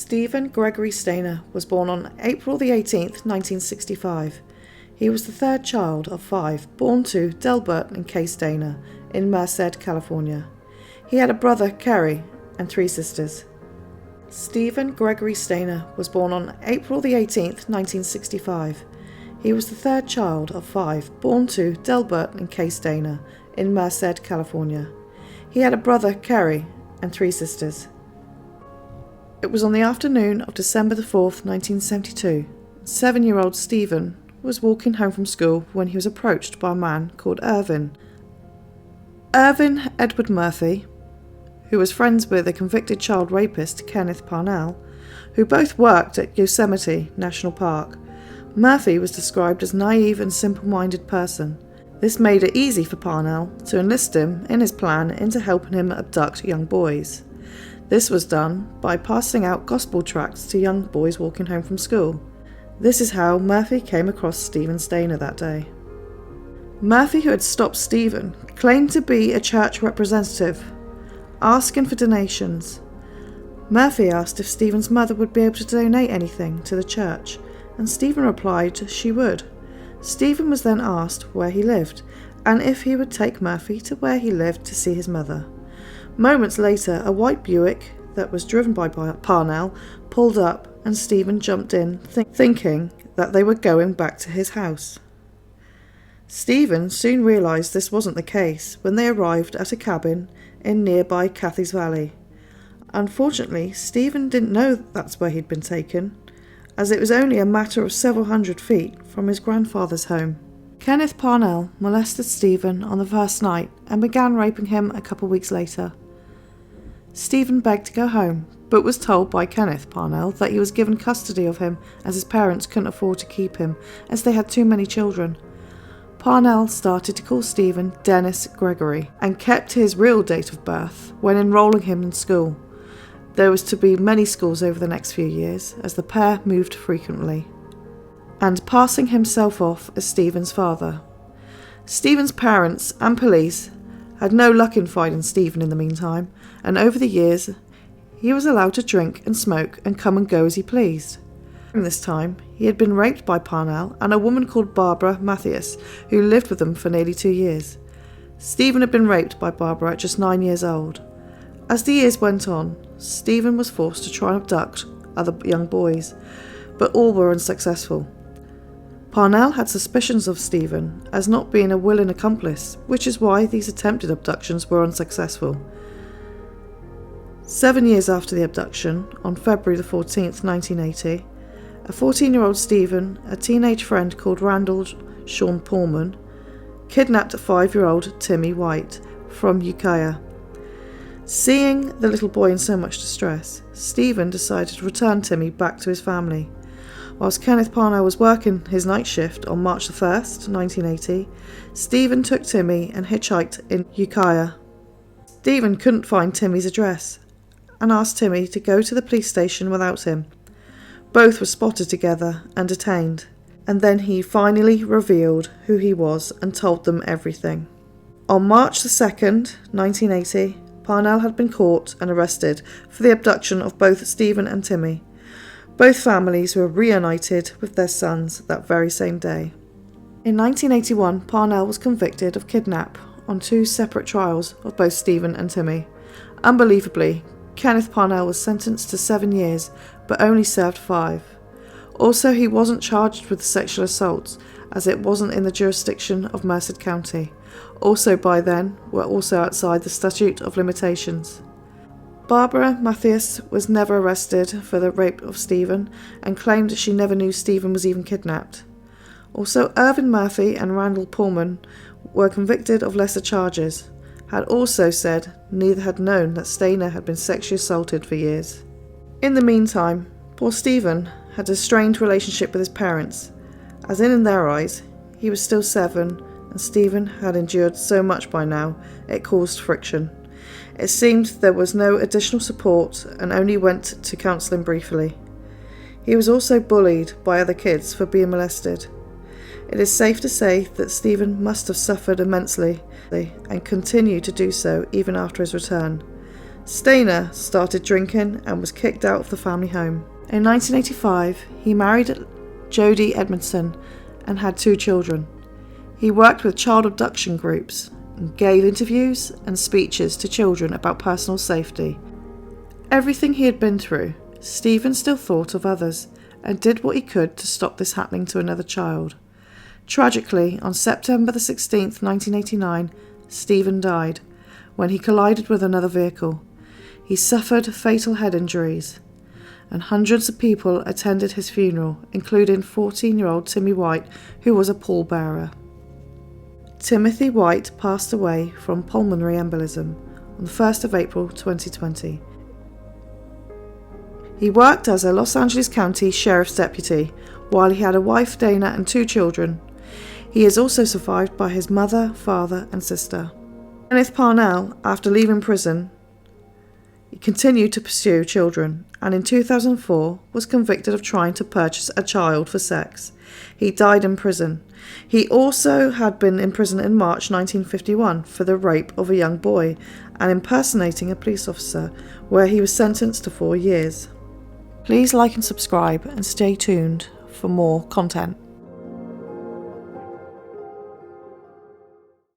Steven Gregory Stayner was born on April the 18th, 1965. He was the third child of 5, born to Delbert and Kay Stayner in Merced, California. He had a brother, Cary, and 3 sisters. Steven Gregory Stayner was born on April the 18th, 1965. He was the third child of 5, born to Delbert and Kay Stayner in Merced, California. He had a brother, Cary, and 3 sisters. It was on the afternoon of December the 4th, 1972. 7-year-old Steven was walking home from school when he was approached by a man called Irvin. Irvin Edward Murphy, who was friends with a convicted child rapist, Kenneth Parnell, who both worked at Yosemite National Park. Murphy was described as a naive and simple-minded person. This made it easy for Parnell to enlist him in his plan into helping him abduct young boys. This was done by passing out gospel tracts to young boys walking home from school. This is how Murphy came across Steven Stayner that day. Murphy, who had stopped Steven, claimed to be a church representative, asking for donations. Murphy asked if Steven's mother would be able to donate anything to the church, and Steven replied she would. Steven was then asked where he lived, and if he would take Murphy to where he lived to see his mother. Moments later, a white Buick that was driven by Parnell pulled up, and Steven jumped in, thinking that they were going back to his house. Steven soon realised this wasn't the case when they arrived at a cabin in nearby Cathy's Valley. Unfortunately, Steven didn't know that's where he'd been taken, as it was only a matter of several hundred feet from his grandfather's home. Kenneth Parnell molested Steven on the first night and began raping him a couple weeks later. Steven begged to go home, but was told by Kenneth Parnell that he was given custody of him as his parents couldn't afford to keep him, as they had too many children. Parnell started to call Steven Dennis Gregory, and kept his real date of birth when enrolling him in school. There was to be many schools over the next few years, as the pair moved frequently, and passing himself off as Steven's father. Steven's parents and police had no luck in finding Steven in the meantime, and over the years he was allowed to drink and smoke and come and go as he pleased. During this time, he had been raped by Parnell and a woman called Barbara Matthias, who lived with them for nearly 2 years. Steven had been raped by Barbara at just 9 years old. As the years went on, Steven was forced to try and abduct other young boys, but all were unsuccessful. Parnell had suspicions of Steven as not being a willing accomplice, which is why these attempted abductions were unsuccessful. 7 years after the abduction, on February the 14th, 1980, a 14-year-old Steven, a teenage friend called Randall Sean Pullman, kidnapped a 5-year-old Timmy White from Ukiah. Seeing the little boy in so much distress, Steven decided to return Timmy back to his family. Whilst Kenneth Parnell was working his night shift on March the 1st, 1980, Steven took Timmy and hitchhiked in Ukiah. Steven couldn't find Timmy's address and asked Timmy to go to the police station without him. Both were spotted together and detained, and then he finally revealed who he was and told them everything. On March the 2nd, 1980, Parnell had been caught and arrested for the abduction of both Steven and Timmy. Both families were reunited with their sons that very same day. In 1981, Parnell was convicted of kidnap on 2 separate trials of both Steven and Timmy. Unbelievably, Kenneth Parnell was sentenced to 7 years, but only served 5. Also, he wasn't charged with sexual assaults, as it wasn't in the jurisdiction of Merced County. Also by then, were also outside the statute of limitations. Barbara Matthias was never arrested for the rape of Steven and claimed she never knew Steven was even kidnapped. Also, Irvin Murphy and Randall Pullman were convicted of lesser charges, had also said neither had known that Stayner had been sexually assaulted for years. In the meantime, poor Steven had a strained relationship with his parents, as in their eyes, he was still 7 and Steven had endured so much by now, it caused friction. It seemed there was no additional support and only went to counselling briefly. He was also bullied by other kids for being molested. It is safe to say that Steven must have suffered immensely and continued to do so even after his return. Stayner started drinking and was kicked out of the family home. In 1985, he married Jodie Edmondson and had 2 children. He worked with child abduction groups and gave interviews and speeches to children about personal safety. Everything he had been through, Steven still thought of others and did what he could to stop this happening to another child. Tragically, on September the 16th, 1989, Steven died when he collided with another vehicle. He suffered fatal head injuries, and hundreds of people attended his funeral, including 14-year-old Timmy White, who was a pallbearer. Timothy White passed away from pulmonary embolism on the 1st of April 2020. He worked as a Los Angeles County Sheriff's Deputy while he had a wife, Dana, and 2 children. He is also survived by his mother, father, and sister. Kenneth Parnell, after leaving prison, he continued to pursue children, and in 2004 was convicted of trying to purchase a child for sex. He died in prison. He also had been in prison in March 1951 for the rape of a young boy and impersonating a police officer, where he was sentenced to 4 years. Please like and subscribe and stay tuned for more content.